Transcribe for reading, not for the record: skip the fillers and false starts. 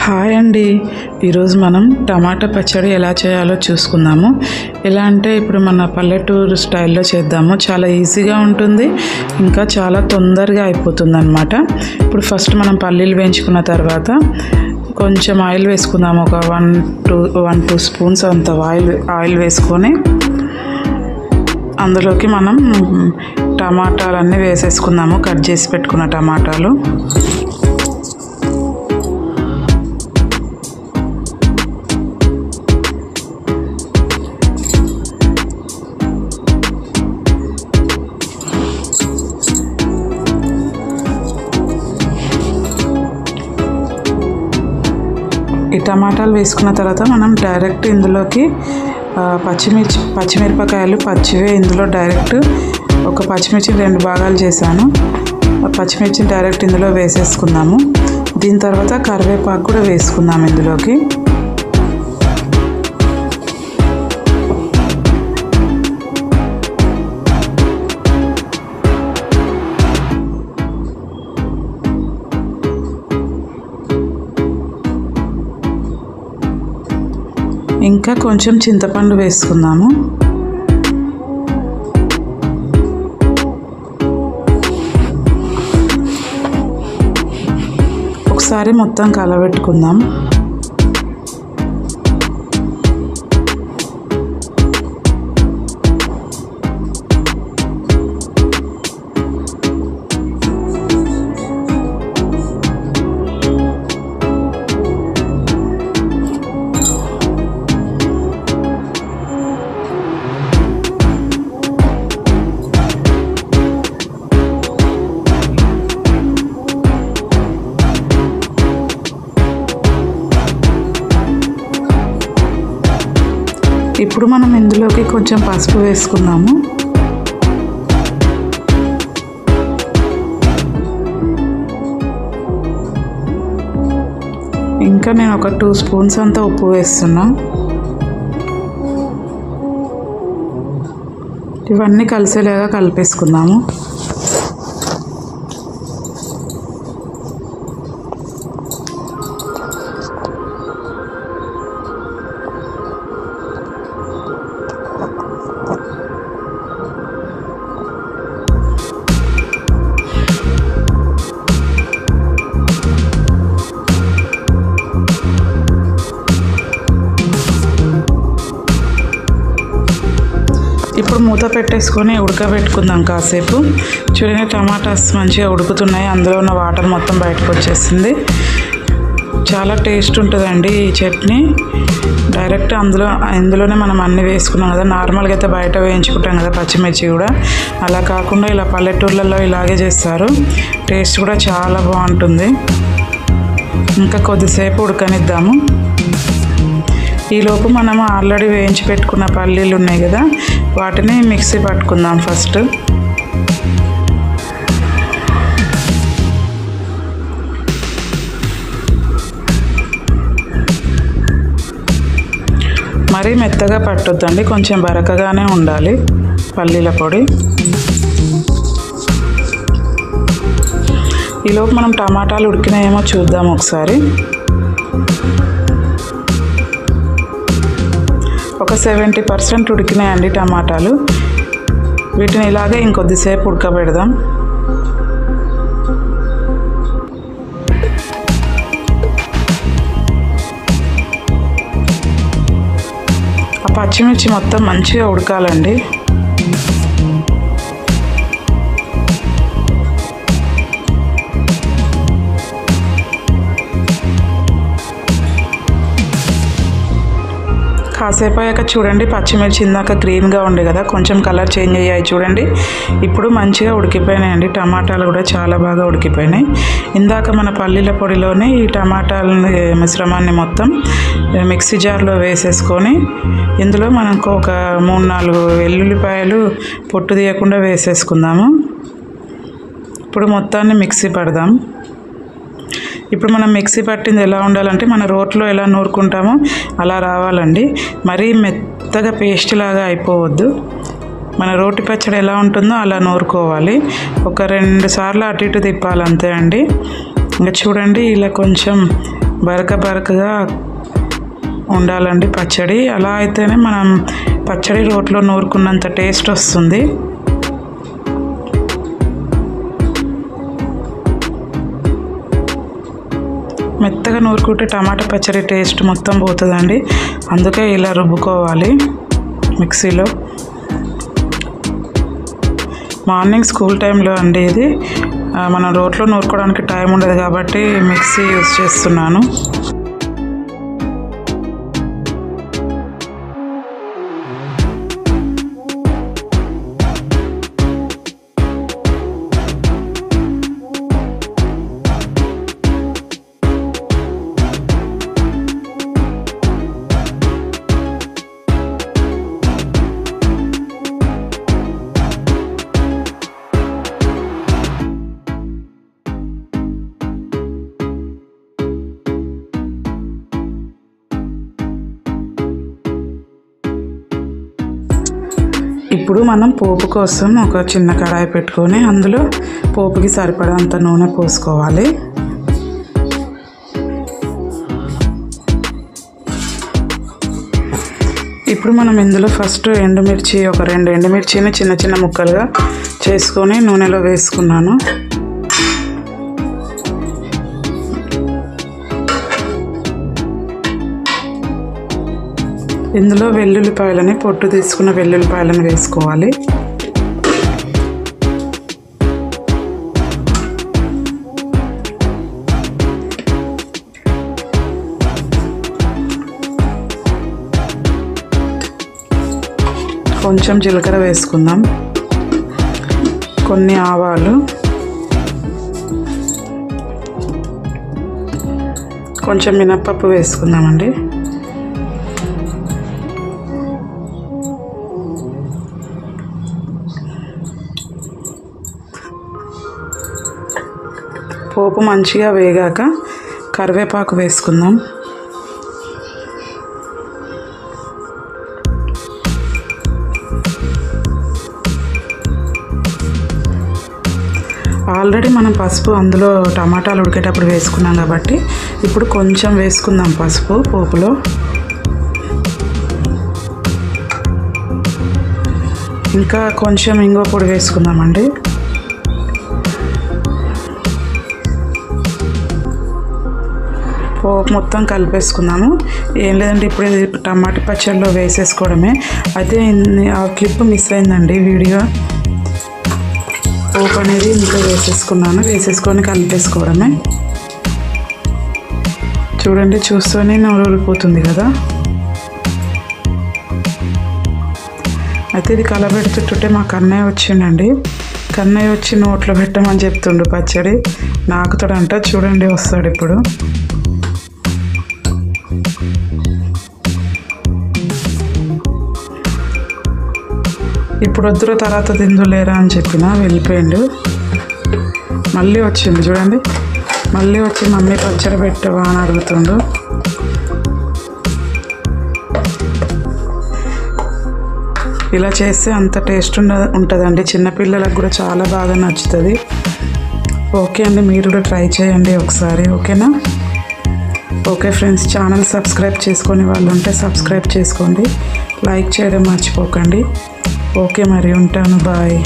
Hi అండి, ఈరోజు మనం టమాటా పచ్చడి ఎలా చేయాలో చూసుకుందాము. ఎలా అంటే ఇప్పుడు మన పల్లెటూరు స్టైల్లో చేద్దాము. చాలా ఈజీగా ఉంటుంది, ఇంకా చాలా తొందరగా అయిపోతుంది అన్నమాట. ఇప్పుడు ఫస్ట్ మనం పల్లీలు వేయించుకున్న తర్వాత కొంచెం ఆయిల్ వేసుకుందాము. ఒక 1-2 స్పూన్స్ అంత ఆయిల్ వేసుకొని అందులోకి మనం టమాటాలన్నీ వేసేసుకుందాము. కట్ చేసి పెట్టుకున్న టమాటాలు ఈ టమాటాలు వేసుకున్న తర్వాత మనం డైరెక్ట్ ఇందులోకి పచ్చిమిరపకాయలు పచ్చివే ఇందులో డైరెక్ట్ ఒక పచ్చిమిర్చి 2 భాగాలు చేశాను. పచ్చిమిర్చిని డైరెక్ట్ ఇందులో వేసేసుకుందాము. దీని తర్వాత కరివేపాకు కూడా వేసుకుందాము ఇందులోకి. ఇంకా కొంచెం చింతపండు వేసుకుందాము. ఒకసారి మొత్తం కలబెట్టుకుందాం. ఇప్పుడు మనం ఇందులోకి కొంచెం పసుపు వేసుకుందాము. ఇంకా నేను ఒక 2 స్పూన్స్ అంతా ఉప్పు వేస్తున్నా. ఇవన్నీ కలిసేలాగా కలిపేసుకుందాము. ఇప్పుడు మూత పెట్టేసుకొని ఉడకబెట్టుకుందాం కాసేపు. చూడండి, టమాటాస్ మంచిగా ఉడుకుతున్నాయి. అందులో ఉన్న వాటర్ మొత్తం బయటకు వచ్చేసింది. చాలా టేస్ట్ ఉంటుందండి ఈ చట్నీ. డైరెక్ట్ ఇందులోనే మనం అన్నీ వేసుకున్నాం కదా. నార్మల్గా అయితే బయట వేయించుకుంటాం కదా పచ్చిమిర్చి కూడా, అలా కాకుండా ఇలా పల్లెటూర్లలో ఇలాగే చేస్తారు. టేస్ట్ కూడా చాలా బాగుంటుంది. ఇంకా కొద్దిసేపు ఉడకనిద్దాము. ఈలోపు మనము ఆల్రెడీ వేయించి పెట్టుకున్న పల్లీలు ఉన్నాయి కదా, వాటిని మిక్సీ పట్టుకుందాం ఫస్ట్. మరీ మెత్తగా పట్టొద్దండి, కొంచెం బరకగానే ఉండాలి పల్లీల పొడి. ఈలోపు మనం టమాటాలు ఉడికినాయేమో చూద్దాం ఒకసారి. ఒక 70% ఉడికినాయండి టమాటాలు. వీటిని ఇలాగే ఇంకొద్దిసేపు ఉడకబెడదాం. ఆ పచ్చిమిర్చి మొత్తం మంచిగా ఉడకాలండి. కాసేపు అయ్యాక చూడండి, పచ్చిమిర్చి ఇందాక గ్రీన్గా ఉండే కదా, కొంచెం కలర్ చేంజ్ అయ్యాయి చూడండి. ఇప్పుడు మంచిగా ఉడికిపోయినాయండి. టమాటాలు కూడా చాలా బాగా ఉడికిపోయినాయి. ఇందాక మన పల్లీల పొడిలోనే ఈ టమాటాల మిశ్రమాన్ని మొత్తం మిక్సీ జార్లో వేసేసుకొని ఇందులో మనకు ఒక 3-4 వెల్లుల్లిపాయలు పొట్టు తీయకుండా వేసేసుకుందాము. ఇప్పుడు మొత్తాన్ని మిక్సీ పడదాం. ఇప్పుడు మనం మిక్సీ పట్టింది ఎలా ఉండాలంటే మన రోట్లో ఎలా నూరుకుంటామో అలా రావాలండి. మరీ మెత్తగా పేస్ట్ లాగా అయిపోవద్దు. మన రోటి పచ్చడి ఎలా ఉంటుందో అలా నూరుకోవాలి. ఒక 2 సార్లు అటు ఇటు తిప్పాలి అంతే అండి. ఇంకా చూడండి, ఇలా కొంచెం బరకగా ఉండాలండి పచ్చడి. అలా అయితేనే మనం పచ్చడి రోట్లో నూరుకున్నంత టేస్ట్ వస్తుంది. మెత్తగా నూరుకుంటే టమాటా పచ్చడి టేస్ట్ మొత్తం పోతుందండి. అందుకే ఇలా రుబ్బుకోవాలి మిక్సీలో. మార్నింగ్ స్కూల్ టైంలో అండి ఇది. మనం రోట్లో నూరుకోవడానికి టైం ఉండదు కాబట్టి మిక్సీ యూజ్ చేస్తున్నాను. ఇప్పుడు మనం పోపు కోసం ఒక చిన్న కడాయి పెట్టుకొని అందులో పోపుకి సరిపడంత నూనె పోసుకోవాలి. ఇప్పుడు మనం ఇందులో ఫస్ట్ ఎండుమిర్చి, ఒక 2 ఎండుమిర్చిని చిన్న చిన్న ముక్కలుగా చేసుకొని నూనెలో వేసుకున్నాను. ఇందులో వెల్లుల్లిపాయలని, పొట్టు తీసుకున్న వెల్లుల్లిపాయలను వేసుకోవాలి. కొంచెం జీలకర్ర వేసుకుందాం, కొన్ని ఆవాలు, కొంచెం మినప్పప్పు వేసుకుందామండి. పోపు మంచిగా వేగాక కరివేపాకు వేసుకుందాం. ఆల్రెడీ మనం పసుపు అందులో టమాటాలు ఉడికేటప్పుడు వేసుకున్నాం కాబట్టి ఇప్పుడు కొంచెం వేసుకుందాం పసుపు పోపులో. ఇంకా కొంచెం ఇంగువ పొడి వేసుకుందామండి. పోపు మొత్తం కలిపేసుకుందాము. ఏం లేదంటే ఇప్పుడు ఇది టమాటా పచ్చడిలో వేసేసుకోవడమే. అయితే ఆ క్లిప్ మిస్ అయిందండి వీడియో. పోపు అనేది ఇంట్లో వేసేసుకొని కలిపేసుకోవడమే. చూడండి, చూస్తూనే నూరిపోతుంది కదా. అయితే ఇది కలబెడుతుంటే మా కన్నయ్య వచ్చిండండి. కన్నయ్య వచ్చి నోట్లో పెట్టమని చెప్తుండు పచ్చడి. నాకుతాడంట, చూడండి వస్తాడు ఇప్పుడు. ఇప్పుడు వద్దురు తర్వాత తిందులేరా అని చెప్పిన వెళ్ళిపోయిండు. మళ్ళీ వచ్చింది చూడండి, మళ్ళీ వచ్చి మమ్మీ పచ్చడి పెట్టవా అని అడుగుతుండు. ఇలా చేస్తే అంత టేస్ట్ ఉంటుందండి. చిన్నపిల్లలకు కూడా చాలా బాగా నచ్చుతుంది. ఓకే అండి, మీరు కూడా ట్రై చేయండి ఒకసారి. ఓకేనా? ఓకే ఫ్రెండ్స్, ఛానల్ సబ్స్క్రైబ్ చేసుకొని వాళ్ళు ఉంటే సబ్స్క్రైబ్ చేసుకోండి, లైక్ చేయడం మర్చిపోకండి. ఓకే మరి, ఉంటాను, బాయ్.